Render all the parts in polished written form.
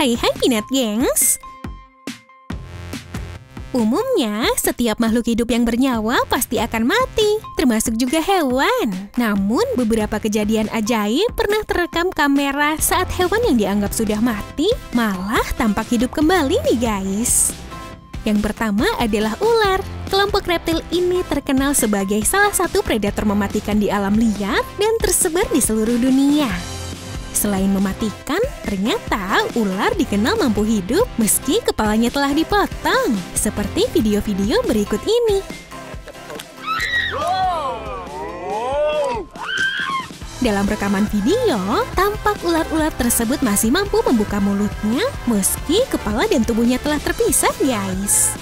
Hai Peanut Gengs! Umumnya, setiap makhluk hidup yang bernyawa pasti akan mati, termasuk juga hewan. Namun, beberapa kejadian ajaib pernah terekam kamera saat hewan yang dianggap sudah mati malah tampak hidup kembali nih guys. Yang pertama adalah ular. Kelompok reptil ini terkenal sebagai salah satu predator mematikan di alam liar dan tersebar di seluruh dunia. Selain mematikan, ternyata ular dikenal mampu hidup meski kepalanya telah dipotong, seperti video-video berikut ini. Dalam rekaman video, tampak ular-ular tersebut masih mampu membuka mulutnya meski kepala dan tubuhnya telah terpisah, guys.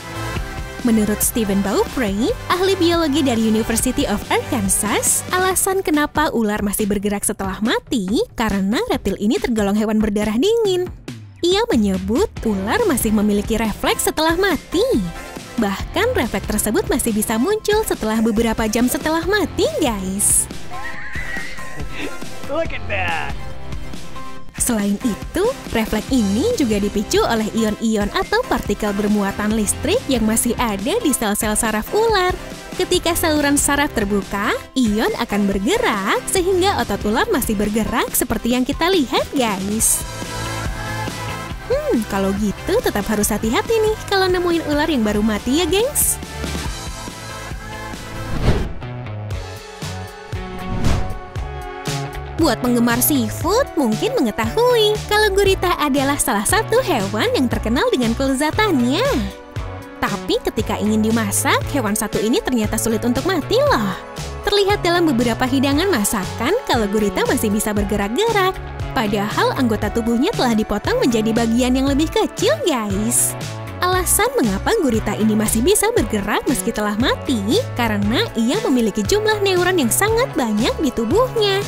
Menurut Stephen Beaupre, ahli biologi dari University of Arkansas, alasan kenapa ular masih bergerak setelah mati karena reptil ini tergolong hewan berdarah dingin. Ia menyebut ular masih memiliki refleks setelah mati. Bahkan refleks tersebut masih bisa muncul setelah beberapa jam setelah mati, guys. Look at that! Selain itu, refleks ini juga dipicu oleh ion-ion atau partikel bermuatan listrik yang masih ada di sel-sel saraf ular. Ketika saluran saraf terbuka, ion akan bergerak sehingga otot ular masih bergerak seperti yang kita lihat, guys. Kalau gitu tetap harus hati-hati nih kalau nemuin ular yang baru mati ya, gengs. Buat penggemar seafood, mungkin mengetahui kalau gurita adalah salah satu hewan yang terkenal dengan kelezatannya. Tapi ketika ingin dimasak, hewan satu ini ternyata sulit untuk mati loh. Terlihat dalam beberapa hidangan masakan kalau gurita masih bisa bergerak-gerak. Padahal anggota tubuhnya telah dipotong menjadi bagian yang lebih kecil, guys. Alasan mengapa gurita ini masih bisa bergerak meski telah mati, karena ia memiliki jumlah neuron yang sangat banyak di tubuhnya.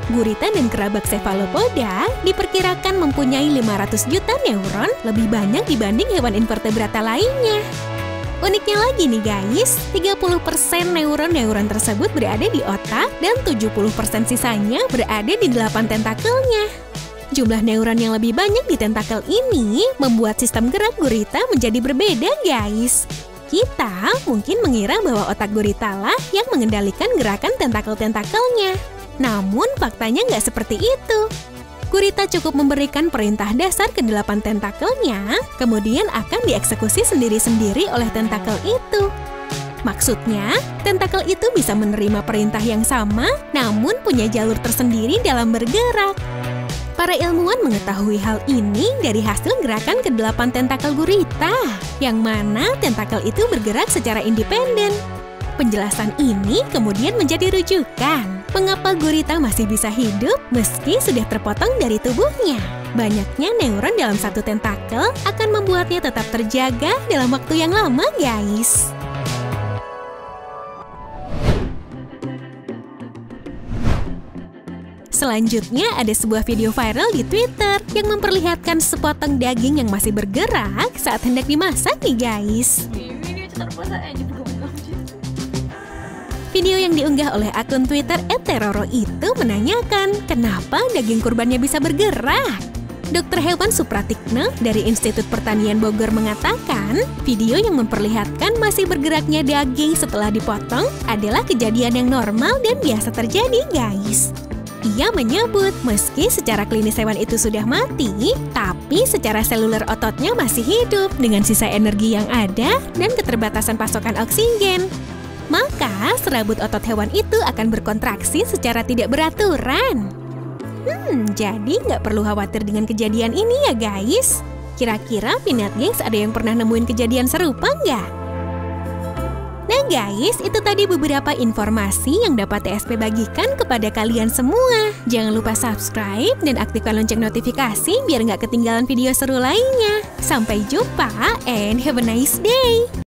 Gurita dan kerabat cephalopoda diperkirakan mempunyai 500 juta neuron, lebih banyak dibanding hewan invertebrata lainnya. Uniknya lagi nih guys, 30% neuron-neuron tersebut berada di otak dan 70% sisanya berada di 8 tentakelnya. Jumlah neuron yang lebih banyak di tentakel ini membuat sistem gerak gurita menjadi berbeda guys. Kita mungkin mengira bahwa otak gurita lah yang mengendalikan gerakan tentakel-tentakelnya. Namun faktanya nggak seperti itu. Gurita cukup memberikan perintah dasar ke 8 tentakelnya, kemudian akan dieksekusi sendiri-sendiri oleh tentakel itu. Maksudnya, tentakel itu bisa menerima perintah yang sama, namun punya jalur tersendiri dalam bergerak. Para ilmuwan mengetahui hal ini dari hasil gerakan ke-8 tentakel gurita, yang mana tentakel itu bergerak secara independen. Penjelasan ini kemudian menjadi rujukan mengapa gurita masih bisa hidup meski sudah terpotong dari tubuhnya. Banyaknya neuron dalam satu tentakel akan membuatnya tetap terjaga dalam waktu yang lama, guys. Selanjutnya ada sebuah video viral di Twitter yang memperlihatkan sepotong daging yang masih bergerak saat hendak dimasak nih, guys. Video yang diunggah oleh akun Twitter @teroro itu menanyakan kenapa daging kurbannya bisa bergerak. Dr. Hewan Supratikna dari Institut Pertanian Bogor mengatakan, video yang memperlihatkan masih bergeraknya daging setelah dipotong adalah kejadian yang normal dan biasa terjadi, guys. Ia menyebut meski secara klinis hewan itu sudah mati, tapi secara seluler ototnya masih hidup dengan sisa energi yang ada dan keterbatasan pasokan oksigen. Maka serabut otot hewan itu akan berkontraksi secara tidak beraturan. Jadi nggak perlu khawatir dengan kejadian ini ya guys. Kira-kira Peanut Gengs ada yang pernah nemuin kejadian serupa nggak? Nah guys, itu tadi beberapa informasi yang dapat TSP bagikan kepada kalian semua. Jangan lupa subscribe dan aktifkan lonceng notifikasi biar nggak ketinggalan video seru lainnya. Sampai jumpa and have a nice day!